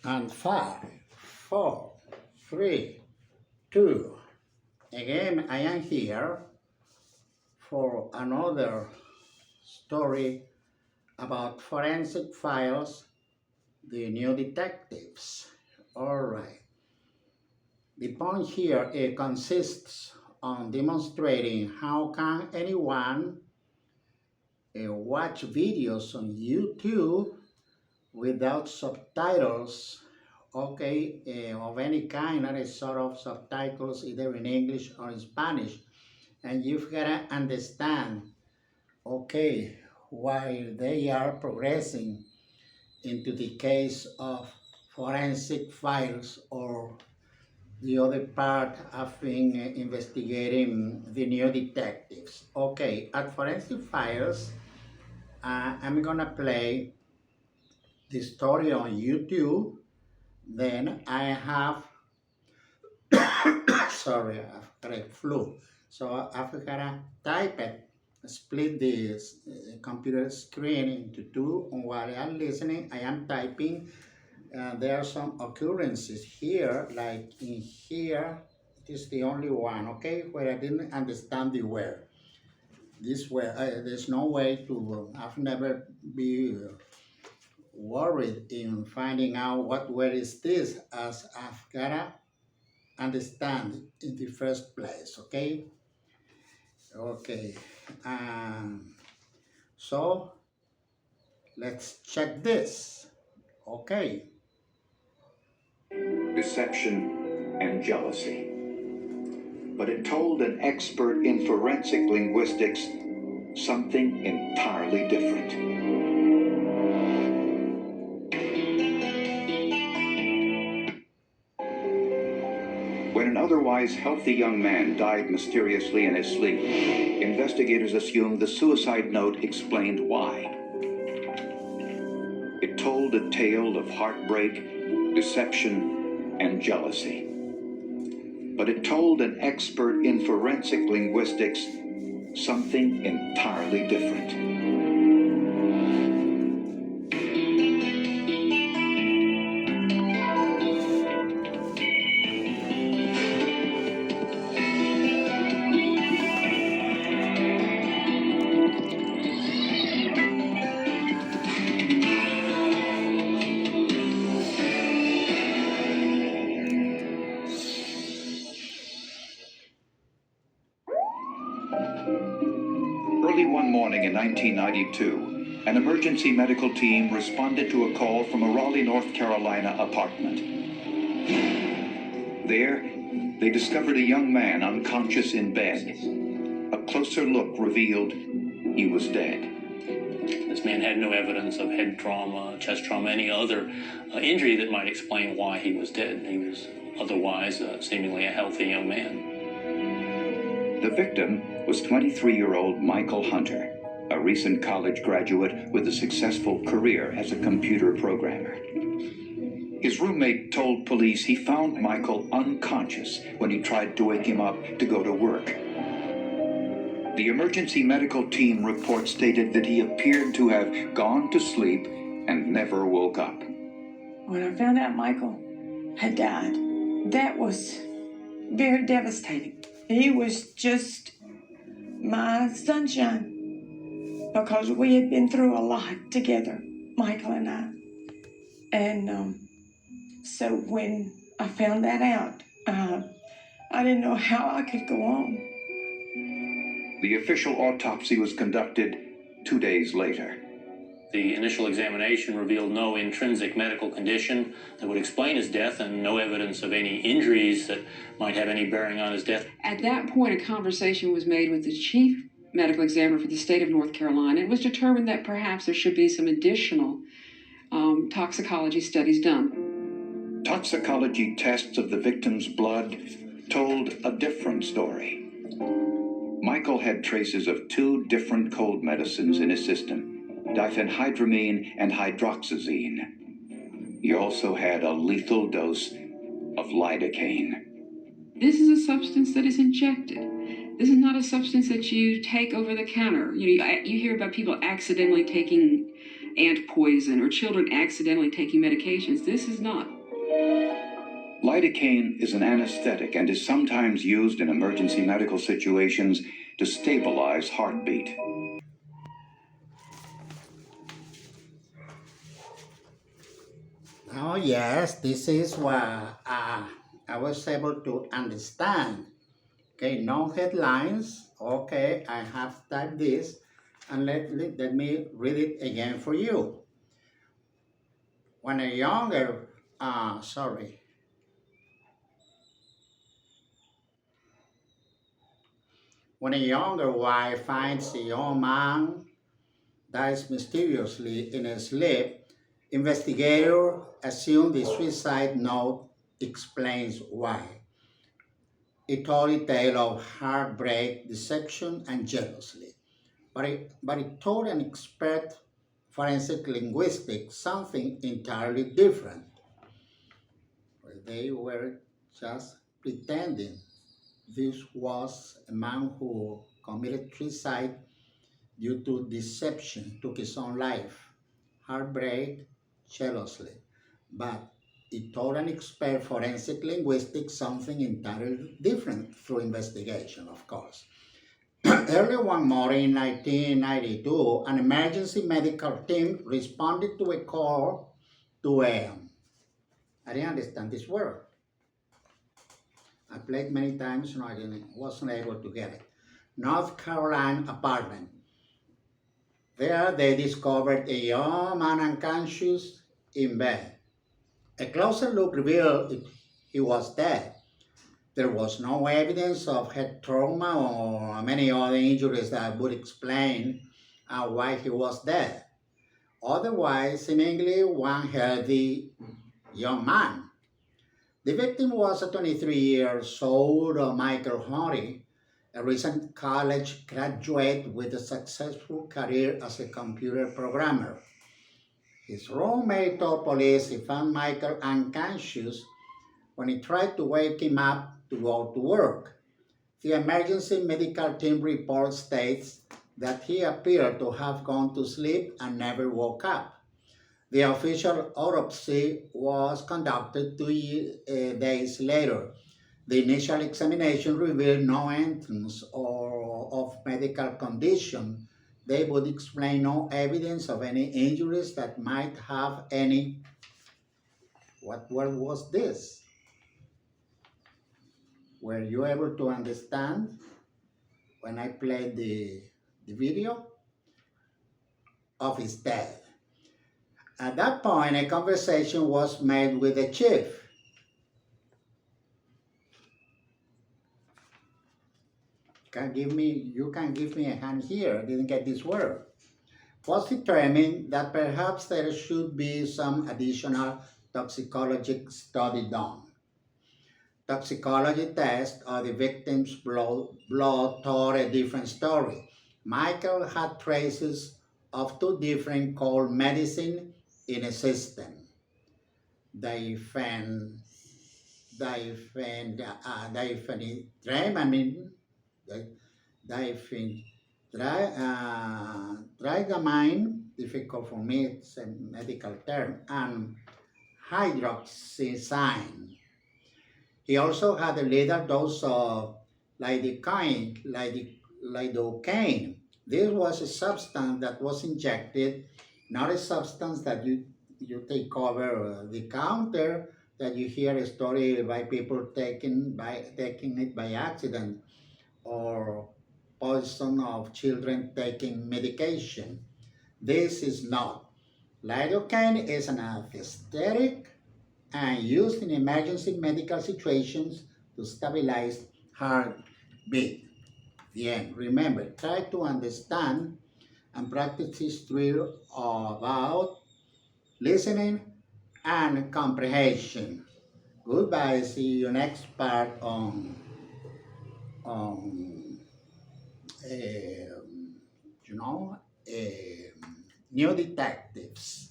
And 5, 4, 3, 2. Again, I am here for another story about forensic files, the new detectives. All right. The point here consists on demonstrating how can anyone watch videos on YouTube without subtitles, okay, of any kind, any sort of subtitles, either in English or in Spanish. And you've got to understand, okay, while they are progressing into the case of forensic files or the other part of being investigating the new detectives. Okay, at forensic files, I'm gonna play the story on YouTube. Then I have, sorry, I've got a flu. So I've gotta type it, split this computer screen into two. While I'm listening, I am typing. There are some occurrences here, like in here, it is the only one, okay, where I didn't understand the word. This way, there's no way to, I've never been worried in finding out what word is this, as I've gotta understand in the first place, okay? Okay, so let's check this, okay. Deception and jealousy. But it told an expert in forensic linguistics something entirely different. When an otherwise healthy young man died mysteriously in his sleep, investigators assumed the suicide note explained why. It told a tale of heartbreak, deception, and jealousy. But it told an expert in forensic linguistics something entirely different. Early one morning in 1992, an emergency medical team responded to a call from a Raleigh, North Carolina apartment. There, they discovered a young man unconscious in bed. A closer look revealed he was dead. This man had no evidence of head trauma, chest trauma, any other injury that might explain why he was dead. He was otherwise seemingly a healthy young man. The victim was 23-year-old Michael Hunter, a recent college graduate with a successful career as a computer programmer. His roommate told police he found Michael unconscious when he tried to wake him up to go to work. The emergency medical team report stated that he appeared to have gone to sleep and never woke up. When I found out Michael had died, that was very devastating. He was just my sunshine because we had been through a lot together, Michael and I. And so when I found that out, I didn't know how I could go on. The official autopsy was conducted 2 days later. The initial examination revealed no intrinsic medical condition that would explain his death and no evidence of any injuries that might have any bearing on his death. At that point, a conversation was made with the chief medical examiner for the state of North Carolina. It was determined that perhaps there should be some additional toxicology studies done. Toxicology tests of the victim's blood told a different story. Michael had traces of 2 different cold medicines in his system, diphenhydramine and hydroxyzine. He also had a lethal dose of lidocaine. This is a substance that is injected. This is not a substance that you take over the counter. You hear about people accidentally taking ant poison or children accidentally taking medications. This is not Lidocaine is an anesthetic and is sometimes used in emergency medical situations to stabilize heartbeat. Oh yes, this is what I was able to understand. Okay, no headlines. Okay, I have typed this, and let me read it again for you. When a younger, sorry. When a younger wife finds a young man dies mysteriously in his sleep, investigators assume the suicide note explains why. It told a tale of heartbreak, deception, and jealousy. But it told an expert forensic linguistic something entirely different. They were just pretending this was a man who committed suicide due to deception, took his own life, heartbreak, jealously. But it told an expert forensic linguistics something entirely different through investigation, of course. Early one morning in 1992, an emergency medical team responded to a call to I didn't understand this word. I played many times, wasn't able to get it. North Carolina apartment. There they discovered a young man unconscious in bed. A closer look revealed he was dead. There was no evidence of head trauma or many other injuries that would explain why he was dead. Otherwise, seemingly one healthy young man. The victim was a 23-year-old Michael Hunter, a recent college graduate with a successful career as a computer programmer. His roommate told police he found Michael unconscious when he tried to wake him up to go to work. The emergency medical team report states that he appeared to have gone to sleep and never woke up. The official autopsy was conducted 2 days later. The initial examination revealed no evidence of medical condition. They would explain no evidence of any injuries that might have any. What word was this? Were you able to understand when I played the video of his death? At that point, a conversation was made with the chief. You can give me a hand here. I didn't get this word. Was determined that perhaps there should be some additional toxicology study done. Toxicology tests of the victim's blood told a different story. Michael had traces of two different cold medicine in his system. Diphenhydramine, diphenhydramine, difficult for me, it's a medical term, and hydroxyzine. He also had a little dose of lidocaine. This was a substance that was injected, not a substance that you take over the counter, that you hear a story by people taking it by accident, or poison of children taking medication. This is not. Lidocaine is an anesthetic and used in emergency medical situations to stabilize heartbeat. The end. Remember, try to understand and practice this drill about listening and comprehension. Goodbye. See you next part on um, new detectives.